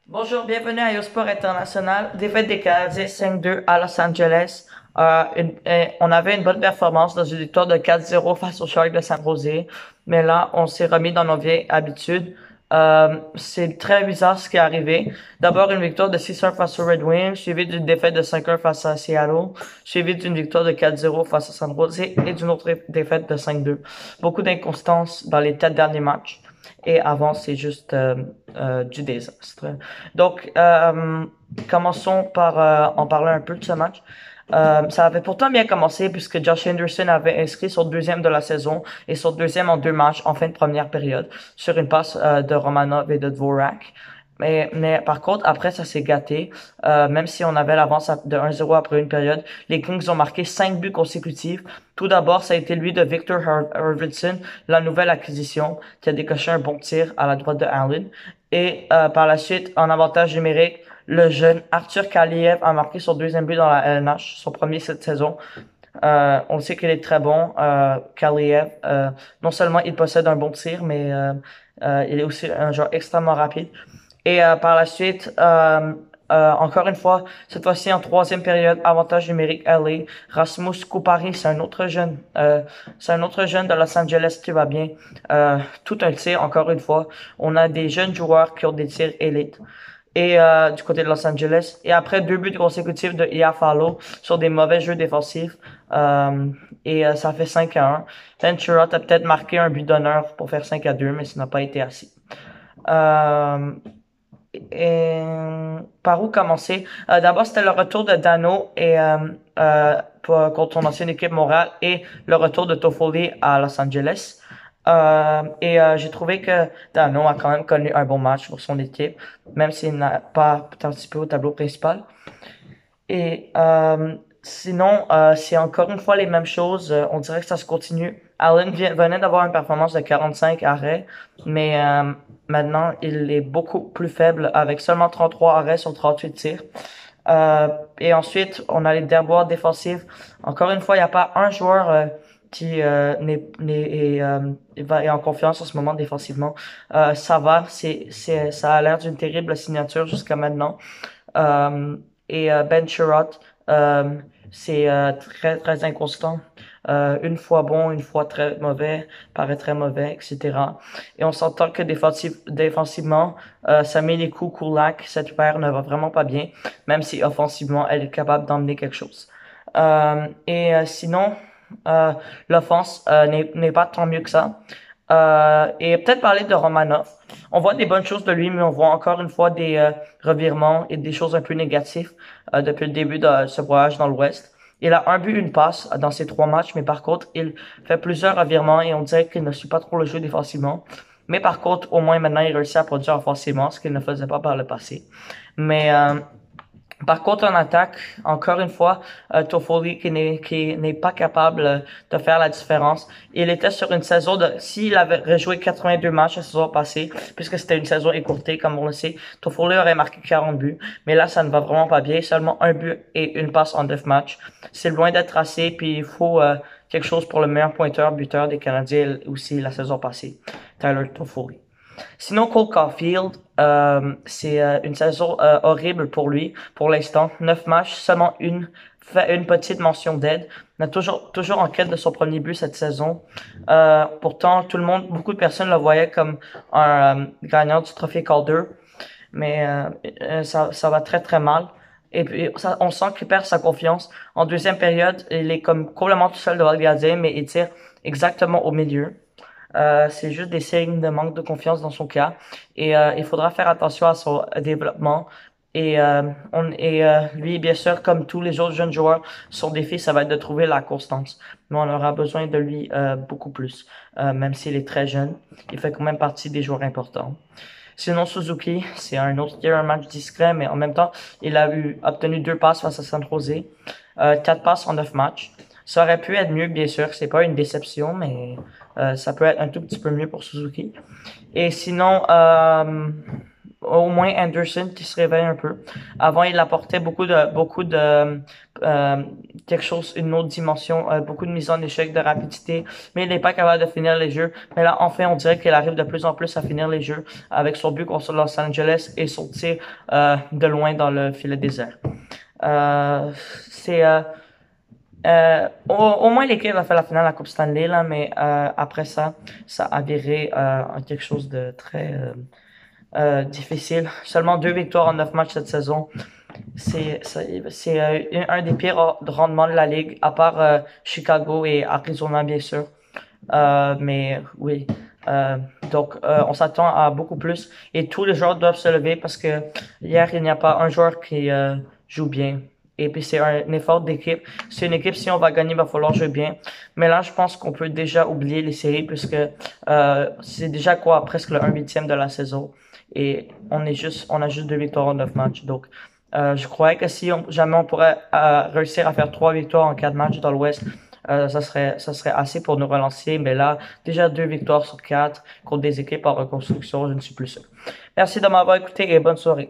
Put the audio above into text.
Bonjour, bienvenue à Yosport International. Défaite des Canadiens 5-2 à Los Angeles. On avait une bonne performance dans une victoire de 4-0 face aux Sharks de San Jose, mais là, on s'est remis dans nos vieilles habitudes. C'est très bizarre ce qui est arrivé. D'abord, une victoire de 6-1 face aux Red Wings, suivie d'une défaite de 5-1 face à Seattle, suivie d'une victoire de 4-0 face à San Jose et d'une autre défaite de 5-2. Beaucoup d'inconstance dans les 4 derniers matchs. Et avant, c'est juste du désastre. Donc, commençons par en parler un peu de ce match. Ça avait pourtant bien commencé puisque Josh Anderson avait inscrit son deuxième de la saison et son deuxième en 2 matchs en fin de première période sur une passe de Romanov et de Dvorak. Mais par contre, après, ça s'est gâté. Même si on avait l'avance de 1-0 après une période, les Kings ont marqué 5 buts consécutifs. Tout d'abord, ça a été lui de Victor Arvidsson, la nouvelle acquisition, qui a décoché un bon tir à la droite de Allen. Et par la suite, en avantage numérique, le jeune Arthur Kaliev a marqué son deuxième but dans la LNH, son premier cette saison. On sait qu'il est très bon, Kaliev. Non seulement il possède un bon tir, mais il est aussi un joueur extrêmement rapide. Et par la suite, encore une fois, cette fois-ci en troisième période, avantage numérique LA. Rasmus Kupari, c'est un autre jeune de Los Angeles qui va bien. Tout un tir, encore une fois. On a des jeunes joueurs qui ont des tirs élites. Et du côté de Los Angeles. Et après 2 buts consécutifs de Iafallo sur des mauvais jeux défensifs. Ça fait 5-1. Ventura a peut-être marqué un but d'honneur pour faire 5-2, mais ça n'a pas été assez. Euh, et par où commencer? D'abord, c'était le retour de Dano contre son ancienne équipe Montréal et le retour de Toffoli à Los Angeles. J'ai trouvé que Dano a quand même connu un bon match pour son équipe, même s'il n'a pas participé au tableau principal. Et sinon, c'est encore une fois les mêmes choses. On dirait que ça se continue. Venait d'avoir une performance de 45 arrêts, mais maintenant, il est beaucoup plus faible avec seulement 33 arrêts sur 38 tirs. Et ensuite, on a les déboires défensifs. Encore une fois, il n'y a pas un joueur qui est en confiance en ce moment défensivement. Ça va, ça a l'air d'une terrible signature jusqu'à maintenant. Ben Sherratt, c'est très très inconstant. Une fois bon, une fois très mauvais, paraît très mauvais, etc. Et on s'entend que défensivement, Samuel Kulak, cette paire ne va vraiment pas bien, même si offensivement, elle est capable d'emmener quelque chose. Sinon, euh, l'offense n'est pas tant mieux que ça. Et peut-être parler de Romanov. On voit des bonnes choses de lui, mais on voit encore une fois des revirements et des choses un peu négatives depuis le début de ce voyage dans l'Ouest. Il a un but, une passe dans ces 3 matchs, mais par contre, il fait plusieurs revirements et on dirait qu'il ne suit pas trop le jeu défensivement. Mais par contre, au moins maintenant, il réussit à produire offensivement, ce qu'il ne faisait pas par le passé. Mais par contre, en attaque, encore une fois, Toffoli qui n'est pas capable de faire la différence. Il était sur une saison s'il avait rejoué 82 matchs la saison passée, puisque c'était une saison écourtée, comme on le sait, Toffoli aurait marqué 40 buts. Mais là, ça ne va vraiment pas bien. Seulement un but et une passe en 9 matchs. C'est loin d'être assez, puis il faut quelque chose pour le meilleur buteur des Canadiens aussi la saison passée, Tyler Toffoli. Sinon, Cole Caulfield, c'est une saison horrible pour lui, pour l'instant. 9 matchs, seulement fait une petite mention d'aide. On a toujours en quête de son premier but cette saison. Pourtant, beaucoup de personnes le voyaient comme un gagnant du trophée Calder, mais ça va très très mal. Et puis, on sent qu'il perd sa confiance. En deuxième période, il est comme complètement tout seul devant le gardien, mais il tire exactement au milieu. C'est juste des signes de manque de confiance dans son cas. Et il faudra faire attention à son développement. Lui, bien sûr, comme tous les autres jeunes joueurs, son défi, ça va être de trouver la constance. Mais on aura besoin de lui beaucoup plus. Même s'il est très jeune, il fait quand même partie des joueurs importants. Sinon, Suzuki, c'est un autre qui a un match discret, mais en même temps, il a obtenu 2 passes face à San Jose, 4 passes en 9 matchs. Ça aurait pu être mieux, bien sûr. C'est pas une déception, mais ça peut être un tout petit peu mieux pour Suzuki. Et sinon, au moins Anderson qui se réveille un peu. Avant, il apportait beaucoup de quelque chose, une autre dimension, beaucoup de mise en échec, de rapidité, mais il n'est pas capable de finir les jeux. Mais là, enfin, on dirait qu'il arrive de plus en plus à finir les jeux avec son but contre Los Angeles et son tir de loin dans le filet désert. Euh, c'est au moins l'équipe a fait la finale de la Coupe Stanley là, mais après ça, ça a viré en quelque chose de très difficile. Seulement 2 victoires en 9 matchs cette saison. C'est un des pires rendements de la ligue, à part Chicago et Arizona bien sûr. Mais oui. Euh, donc, on s'attend à beaucoup plus et tous les joueurs doivent se lever parce que hier, il n'y a pas un joueur qui joue bien. Et puis, c'est un effort d'équipe. C'est une équipe, si on va gagner, il va falloir jouer bien. Mais là, je pense qu'on peut déjà oublier les séries puisque c'est déjà quoi, presque le 1/8 de la saison. Et on a juste 2 victoires en 9 matchs. Donc, je croyais que si jamais on pourrait réussir à faire 3 victoires en 4 matchs dans l'Ouest, ça serait assez pour nous relancer, mais là, déjà 2 victoires sur 4 contre des équipes en reconstruction, je ne suis plus sûr. Merci de m'avoir écouté et bonne soirée.